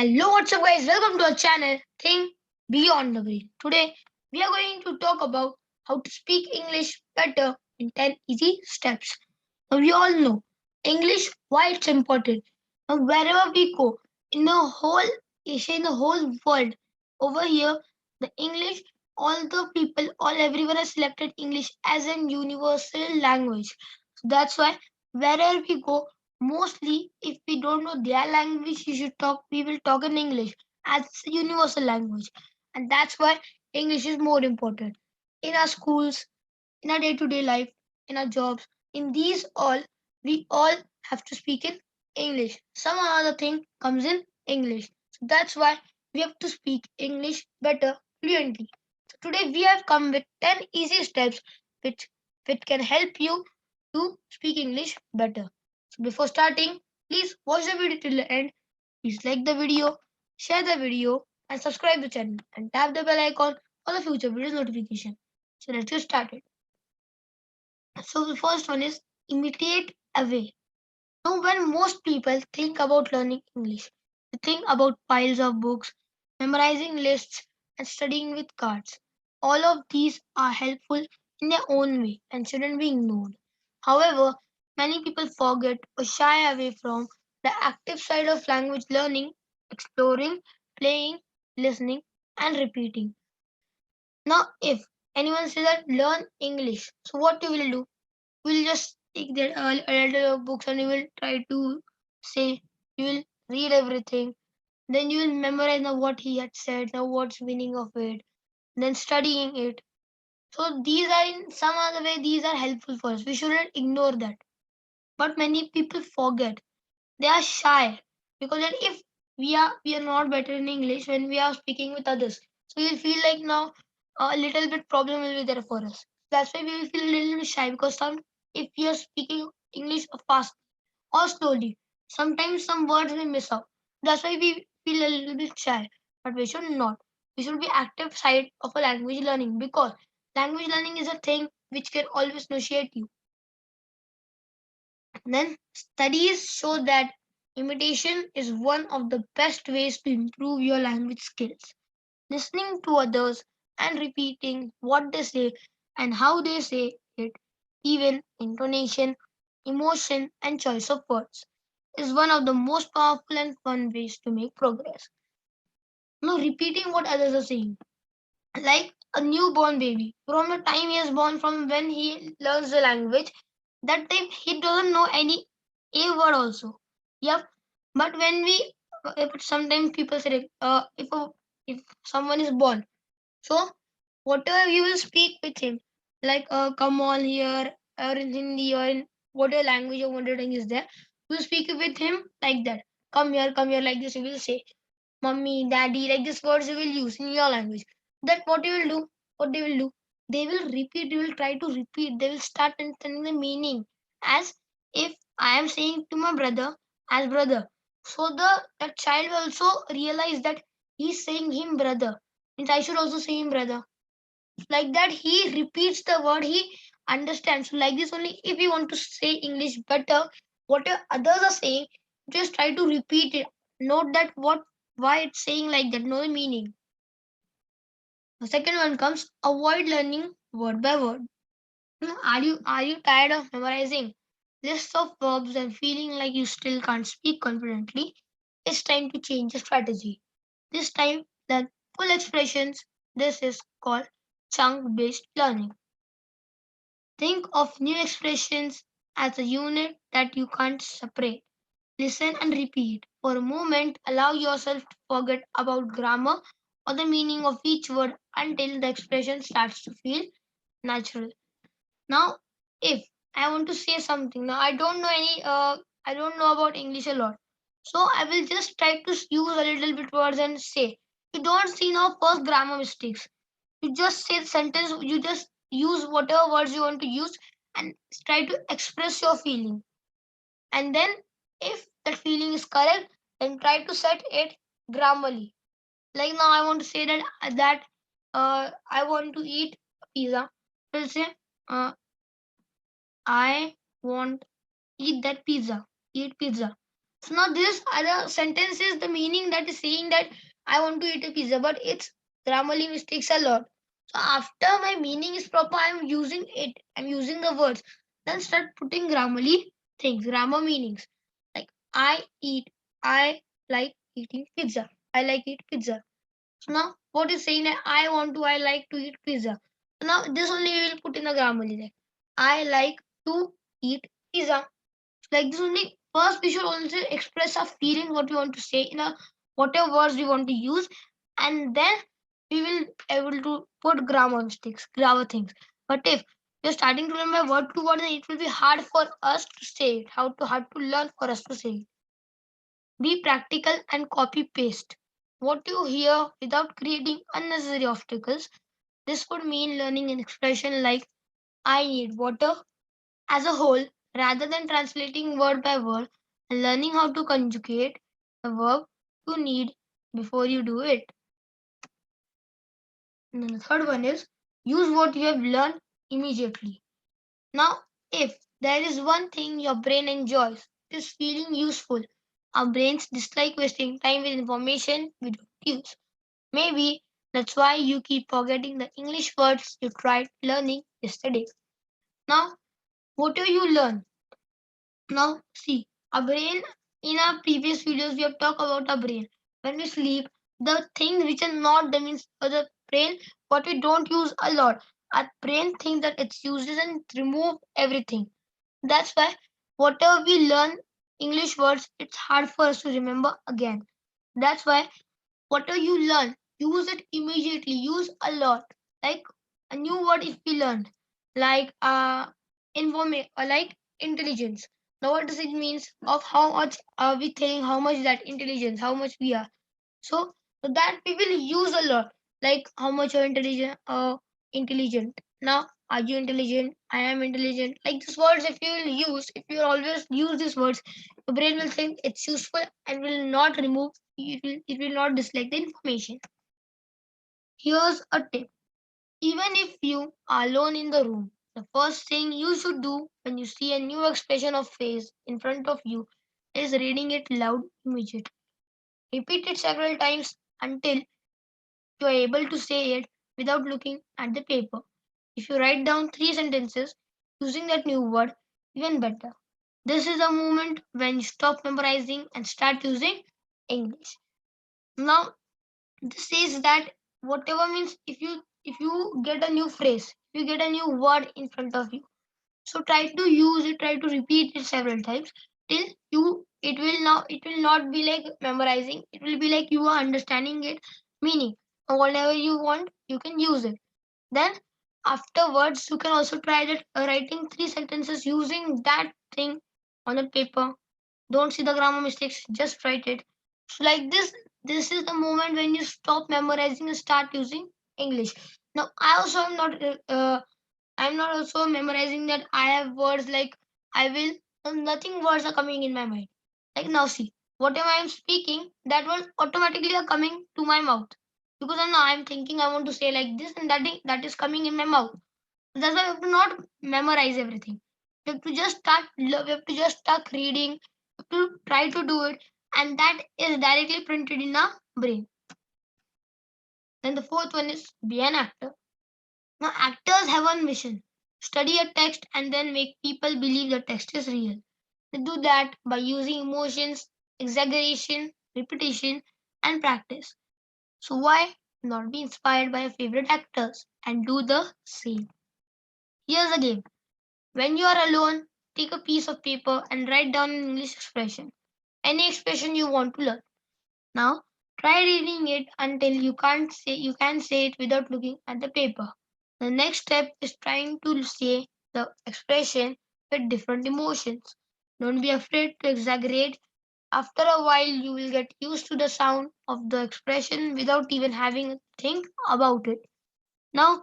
Hello, what's up, guys? Welcome to our channel, Think Beyond the Brain. Today, we are going to talk about how to speak English better in 10 easy steps. Now, we all know English, why it's important. Now, wherever we go, in the whole Asia, in the whole world, over here, the English, all the people, everyone has selected English as an universal language. So that's why wherever we go, mostly, if we don't know their language, we will talk in English as a universal language. And that's why English is more important. In our schools, in our day-to-day life, in our jobs, in these all, we all have to speak in English. Some other thing comes in English. So that's why we have to speak English better fluently. So today we have come with 10 easy steps which, which can help you to speak English better. So before starting, please watch the video till the end. Please like the video, share the video, and subscribe the channel and tap the bell icon for the future videos notification. So let's get started. So the first one is imitate away. Now, when most people think about learning English, they think about piles of books, memorizing lists, and studying with cards. All of these are helpful in their own way and shouldn't be ignored. However, many people forget or shy away from the active side of language learning, exploring, playing, listening, and repeating. Now, if anyone says that learn English, so what you will do? We'll just take that little books and you will try to say, you will read everything, then you will memorize now what he had said, now what's meaning of it, then studying it. So these are in some other way, these are helpful for us. We shouldn't ignore that. But many people forget. They are shy because then if we are not better in English when we are speaking with others. So you'll feel like now a little bit problem will be there for us. That's why we will feel a little bit shy because if we are speaking English fast or slowly, sometimes some words we miss out. That's why we feel a little bit shy. But we should not. We should be active side of a language learning because language learning is a thing which can always negotiate you. Then studies show that imitation is one of the best ways to improve your language skills. Listening to others and repeating what they say and how they say it, even intonation, emotion, and choice of words, is one of the most powerful and fun ways to make progress. Now, repeating what others are saying, like a newborn baby, from the time he is born, from when he learns the language, that time he doesn't know any a word also. Yep. But when we, if sometimes people say, if someone is born, so whatever you will speak with him, like come on here, or in Hindi, or in whatever language you wondering is there, you speak with him like that. Come here, like this. You will say, "Mummy, Daddy," like these words you will use in your language. That what you will do, what they will do, they will repeat. They will try to repeat. They will start understanding the meaning as if I am saying to my brother as brother. So that child will also realize that he's saying him brother. Means I should also say him brother. Like that he repeats the word he understands. So like this only if you want to say English better, whatever others are saying, just try to repeat it. Note that what why it's saying like that, know the meaning. The second one comes avoid learning word by word. Are you tired of memorizing lists of verbs and feeling like you still can't speak confidently? It's time to change the strategy. This time learn full expressions. This is called chunk based learning. Think of new expressions as a unit that you can't separate. Listen and repeat. For a moment, allow yourself to forget about grammar or the meaning of each word until the expression starts to feel natural. Now, if I want to say something, now I don't know about English a lot. So I will just try to use a little bit words and say. You don't see now first grammar mistakes. You just say the sentence, you just use whatever words you want to use and try to express your feeling. And then if that feeling is correct, then try to set it grammarly. Like now I want to say that I want to eat pizza. We'll say uh, I want eat that pizza. Eat pizza. So now this other sentence is the meaning that is saying that I want to eat a pizza, but it's grammarly mistakes a lot. So after my meaning is proper, I'm using it. I'm using the words. Then start putting grammarly things, grammar meanings. Like I like eating pizza. I like eat pizza. So now what is saying that I like to eat pizza. So now this only we will put in the grammarly. Like I like to eat pizza. Like this only first we should also express our feeling what we want to say in a whatever words we want to use, and then we will able to put grammar mistakes, grammar things. But if you're starting to remember word to word, then it will be hard for us to say it, how to hard to learn for us to say it. Be practical and copy paste what you hear without creating unnecessary obstacles. This would mean learning an expression like I need water as a whole rather than translating word by word, and learning how to conjugate the verb to need before you do it. And then the third one is use what you have learned immediately. Now, if there is one thing your brain enjoys, it is feeling useful. Our brains dislike wasting time with information we don't use. Maybe that's why you keep forgetting the English words you tried learning yesterday. Now, what do you learn? Now, see, our brain, in our previous videos, we have talked about our brain. When we sleep, the things which are not the means for the brain, what we don't use a lot, our brain thinks that it's useless and remove everything. That's why whatever we learn English words, it's hard for us to remember again. That's why whatever you learn, use it immediately, use a lot. Like a new word if we learned, like like intelligence. Now what does it means of how much we think, how much that intelligence, how much we are. So that we will use a lot. Like how much you're intelligent. Now are you intelligent? I am intelligent. Like these words if you will use, if you always use these words, the brain will think it's useful and will not remove, it will not dislike the information. Here's a tip. Even if you are alone in the room, the first thing you should do when you see a new expression of face in front of you is reading it loud immediately. Repeat it several times until you are able to say it without looking at the paper. If you write down 3 sentences using that new word, even better. This is a moment when you stop memorizing and start using English. Now, this says that whatever means if you get a new phrase, if you get a new word in front of you, so try to use it, try to repeat it several times till you it will not be like memorizing, it will be like you are understanding it meaning. And whatever you want, you can use it. Then afterwards you can also try that writing 3 sentences using that thing on the paper. Don't see the grammar mistakes, just write it. So like this is the moment when you stop memorizing and start using English. Now I also am not I'm not also memorizing that I have words like I will, nothing words are coming in my mind. Like now see, whatever I am speaking, that words automatically are coming to my mouth. Because now I'm thinking I want to say like this and that is coming in my mouth. That's why we have to not memorize everything. We have to just start reading. We have to try to do it, and that is directly printed in our brain. Then the fourth one is be an actor. Now actors have one mission: study a text and then make people believe the text is real. They do that by using emotions, exaggeration, repetition, and practice. So why not be inspired by your favorite actors and do the same? Here's a game. When you are alone, take a piece of paper and write down an English expression, any expression you want to learn. Now, try reading it until you can say it without looking at the paper. The next step is trying to say the expression with different emotions. Don't be afraid to exaggerate. After a while, you will get used to the sound of the expression without even having to think about it. Now,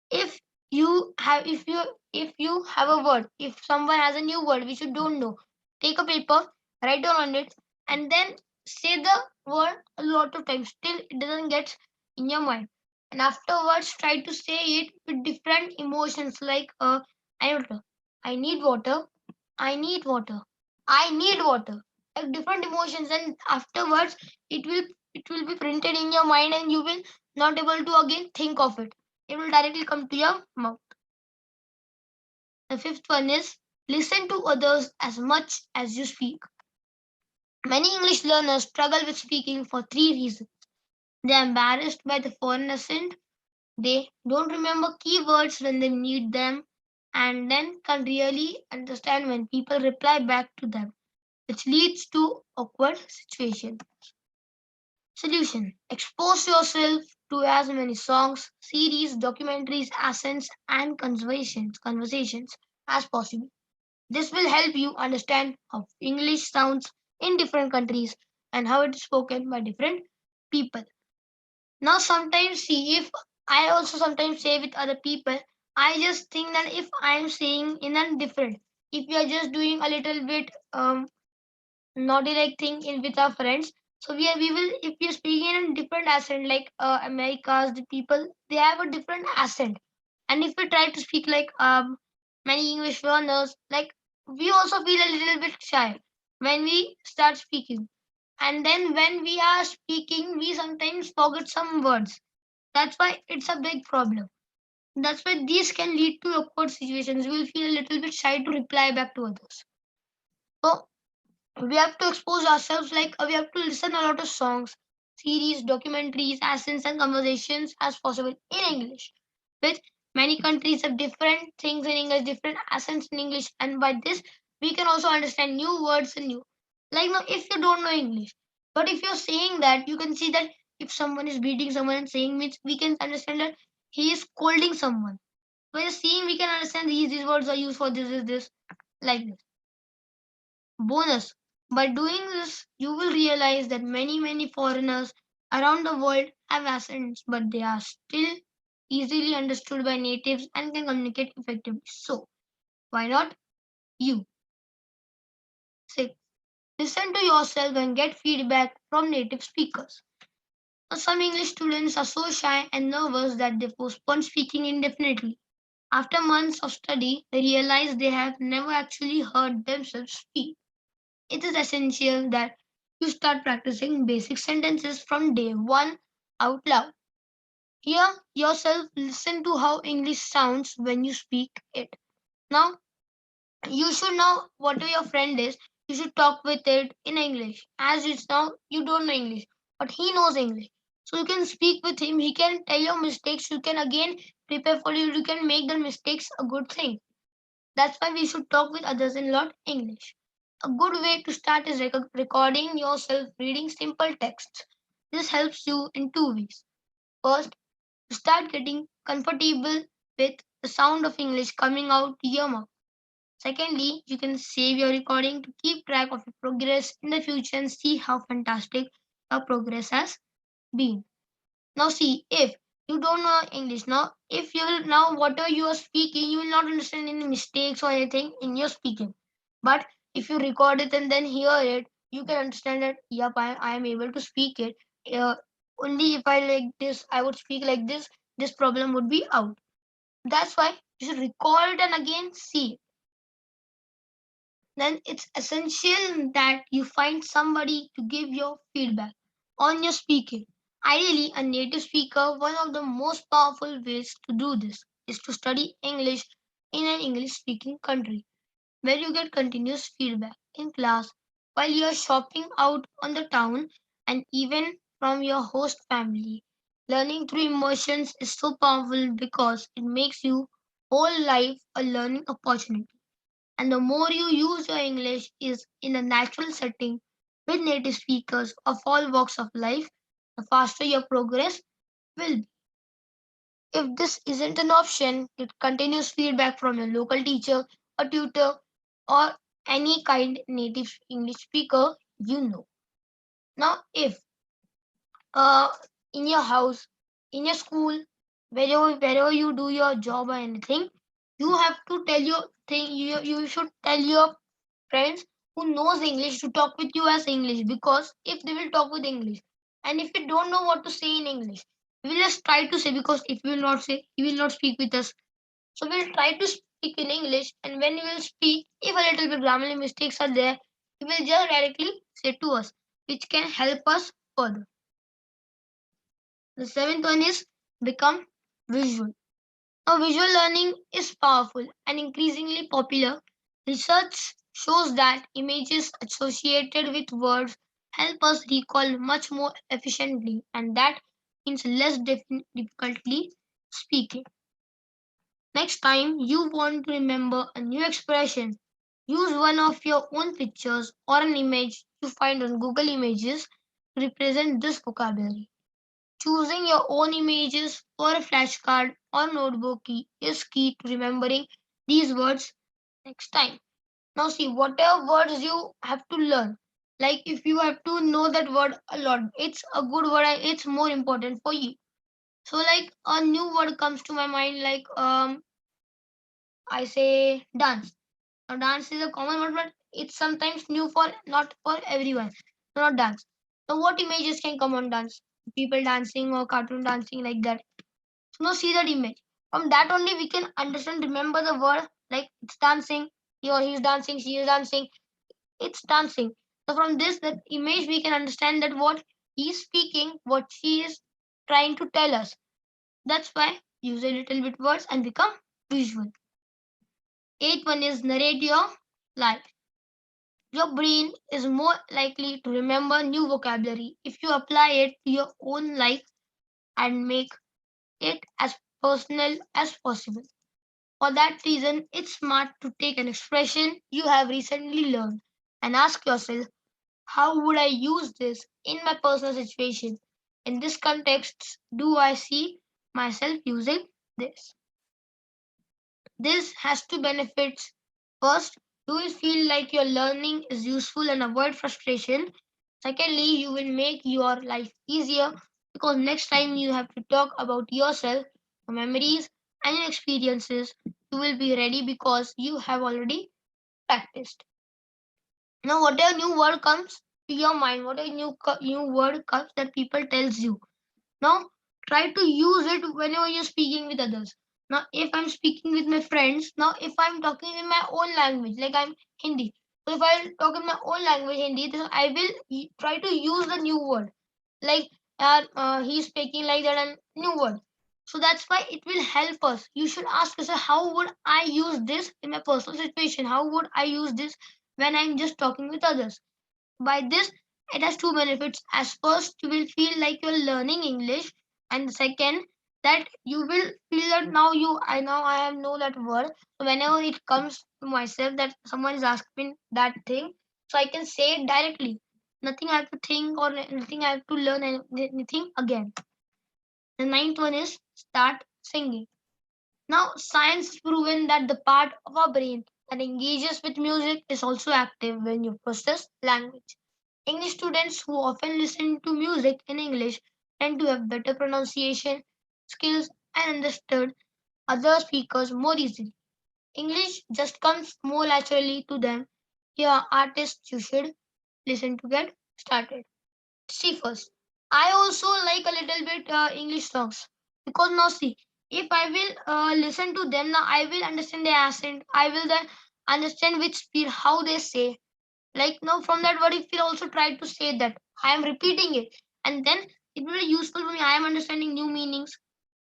if if you have a word, if someone has a new word which you don't know, take a paper, write down on it, and then say the word a lot of times till it doesn't get in your mind. And afterwards try to say it with different emotions like I need water, I need water, I need water. like different emotions, and afterwards it will it will be printed in your mind, and you will not able to again think of it. It will directly come to your mouth. The fifth one is listen to others as much as you speak. Many English learners struggle with speaking for three reasons. They are embarrassed by the foreign accent, they don't remember keywords when they need them, and then can really understand when people reply back to them, which leads to awkward situations. Solution: expose yourself to as many songs, series, documentaries, accents, and conversations as possible. This will help you understand how English sounds in different countries and how it is spoken by different people. Now, sometimes, see, if I also sometimes say with other people, I just think that if I am saying in a different, if we are just doing a little bit naughty like thing in with our friends, so we will if we are speaking in a different accent like Americas, the people they have a different accent, and if we try to speak like many English learners, like we also feel a little bit shy when we start speaking, and then when we are speaking, we sometimes forget some words. That's why it's a big problem. That's why these can lead to awkward situations. We will feel a little bit shy to reply back to others. So we have to expose ourselves, like we have to listen a lot of songs, series, documentaries, accents, and conversations as possible in English. With many countries have different things in English, different accents in English, and by this we can also understand new words and new. Like now, if you don't know English, but if you're saying that, you can see that if someone is beating someone and saying means we can understand that he is scolding someone. By seeing, we can understand these words are used for this, like this. Bonus. By doing this, you will realize that many foreigners around the world have accents, but they are still easily understood by natives and can communicate effectively. So, why not you? 6. Listen to yourself and get feedback from native speakers. Now, some English students are so shy and nervous that they postpone speaking indefinitely. After months of study, they realize they have never actually heard themselves speak. It is essential that you start practicing basic sentences from day one out loud. Hear yourself, listen to how English sounds when you speak it. Now, you should know whatever your friend is, you should talk with it in English. As it's now, you don't know English, but he knows English. So you can speak with him, he can tell your mistakes, you can again prepare for you can make the mistakes a good thing. That's why we should talk with others in lot English. A good way to start is recording yourself reading simple texts. This helps you in two ways. First, you start getting comfortable with the sound of English coming out your mouth. Secondly, you can save your recording to keep track of your progress in the future and see how fantastic your progress has been. Now see, if you don't know English, now if you will now whatever you are speaking, you will not understand any mistakes or anything in your speaking. But if you record it and then hear it, you can understand that yep, I am able to speak it. Only if I like this, I would speak like this problem would be out. That's why you should record it and again see it. Then it's essential that you find somebody to give your feedback on your speaking. Ideally, a native speaker, one of the most powerful ways to do this is to study English in an English speaking country where you get continuous feedback in class while you are shopping out on the town and even from your host family. Learning through emotions is so powerful because it makes you whole life a learning opportunity. And the more you use your English is in a natural setting with native speakers of all walks of life, the faster your progress will be. If this isn't an option, get continuous feedback from your local teacher or tutor or any kind native English speaker you know. Now, if uh, in your house, in your school, wherever you do your job or anything, you have to tell your thing. You should tell your friends who knows English to talk with you as English, because if they will talk with English and if you don't know what to say in English, we will just try to say, because if we will not say, he will not speak with us. So we'll try to speak in English, and when we will speak, if a little bit grammar mistakes are there, He will just directly say to us, which can help us further. The seventh one is become visual. Now, visual learning is powerful and increasingly popular. Research shows that images associated with words help us recall much more efficiently, and that means less difficulty speaking. Next time you want to remember a new expression, use one of your own pictures or an image you find on Google Images to represent this vocabulary. Choosing your own images for a flashcard or notebook key is key to remembering these words next time. Now, see, whatever words you have to learn, like if you have to know that word a lot, it's a good word and it's more important for you. So, like a new word comes to my mind, like I say dance. Now, dance is a common word, but it's sometimes new for not for everyone. So, not dance. So, what images can come on dance? People dancing or cartoon dancing like that. So now see that image. From that only we can understand, remember the word like it's dancing, he or he is dancing, she is dancing, it's dancing. So from this that image we can understand that what he is speaking, what she is trying to tell us. That's why use a little bit words and become visual. Eighth one is narrate your life. Your brain is more likely to remember new vocabulary if you apply it to your own life and make it as personal as possible. For that reason, it's smart to take an expression you have recently learned and ask yourself, how would I use this in my personal situation? In this context, do I see myself using this? This has two benefits. First, you will feel like your learning is useful and avoid frustration. Secondly, you will make your life easier because next time you have to talk about yourself, your memories, and your experiences, you will be ready because you have already practiced. Now, whatever new word comes to your mind, whatever new word comes that people tells you, now try to use it whenever you're speaking with others. Now, if I'm speaking with my friends, now if I'm talking in my own language, like I'm Hindi, so if I talk in my own language Hindi, then I will try to use the new word. Like he's speaking like that and new word. So that's why it will help us. You should ask yourself, how would I use this in my personal situation? How would I use this when I'm just talking with others? By this, it has two benefits. As first, you will feel like you're learning English, and second, that you will feel that now I have know that word. So whenever it comes to myself that someone is asking me that thing, so I can say it directly. Nothing I have to think or nothing I have to learn anything again. The ninth one is start singing. Now, science has proven that the part of our brain that engages with music is also active when you process language. English students who often listen to music in English tend to have better pronunciation skills and understood other speakers more easily. English just comes more naturally to them. Here are artists you should listen to get started. See first, I also like a little bit English songs because now see, if I will listen to them now, I will understand their accent. I will then understand which speed, how they say, like now from that what if we also try to say that I am repeating it and then it will be useful for me. I am understanding new meanings.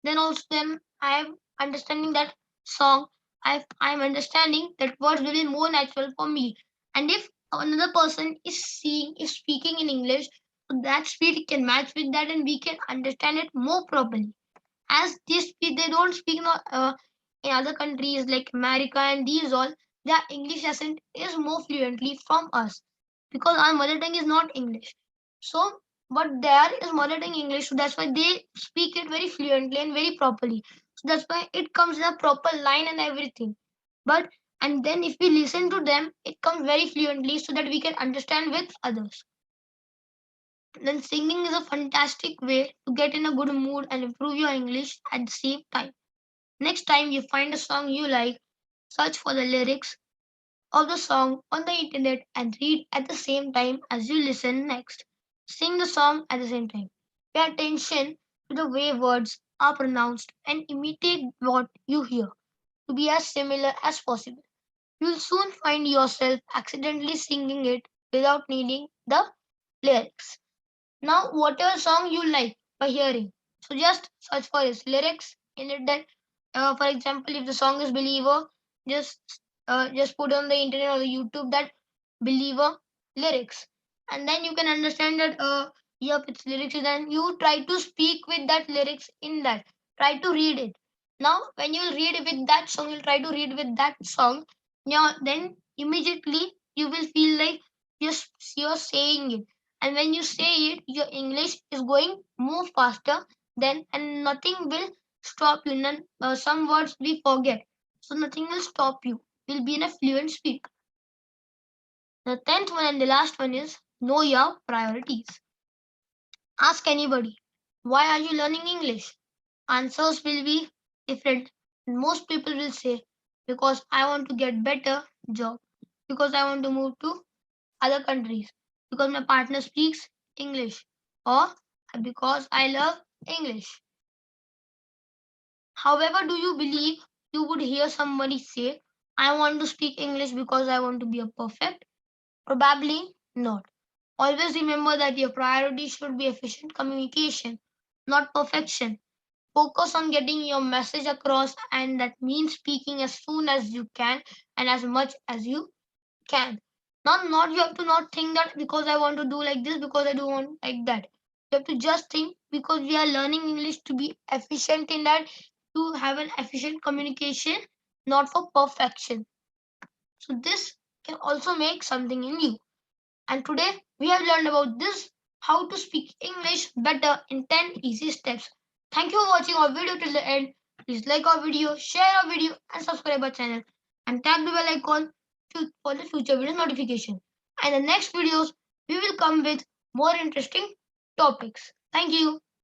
Then also then I am understanding that song. I am understanding that words will be more natural for me. And if another person is seeing is speaking in English, so that speed can match with that and we can understand it more properly. As they don't speak in other countries like America and these all, their English accent is more fluently from us because our mother tongue is not English. So, but there is mother tongue English, so that's why they speak it very fluently and very properly. So that's why it comes in a proper line and everything. But and then if we listen to them, it comes very fluently so that we can understand with others. Then singing is a fantastic way to get in a good mood and improve your English at the same time. Next time you find a song you like, search for the lyrics of the song on the internet and read at the same time as you listen next. Sing the song at the same time. Pay attention to the way words are pronounced and imitate what you hear to be as similar as possible. You'll soon find yourself accidentally singing it without needing the lyrics. Now, whatever song you like by hearing, so just search for its lyrics in it. Then, for example, if the song is Believer, just just put on the internet or the YouTube that Believer lyrics, and then you can understand that yep, it's lyrics. Then you try to speak with that lyrics in that. Try to read it. Now, when you read with that song, you'll try to read with that song. Now, then immediately you will feel like you're saying it, and when you say it your English is going more faster then, and nothing will stop you. Some words we forget, so nothing will stop you. You'll be in a fluent speaker. The 10th one and the last one is know your priorities. Ask anybody, why are you learning English? Answers will be different. Most people will say, because I want to get better job, because I want to move to other countries, because my partner speaks English, or because I love English. However, do you believe you would hear somebody say, I want to speak English because I want to be a perfect? Probably not. Always remember that your priority should be efficient communication, not perfection. Focus on getting your message across, and that means speaking as soon as you can and as much as you can. Not you have to not think that because I want to do like this, because I do want like that. You have to just think because we are learning English to be efficient in that, to have an efficient communication, not for perfection. So this can also make something in you. And today we have learned about this, how to speak English better in 10 easy steps. Thank you for watching our video till the end. Please like our video, share our video, and subscribe our channel. And tap the bell icon for the future video notification. And the next videos we will come with more interesting topics. Thank you.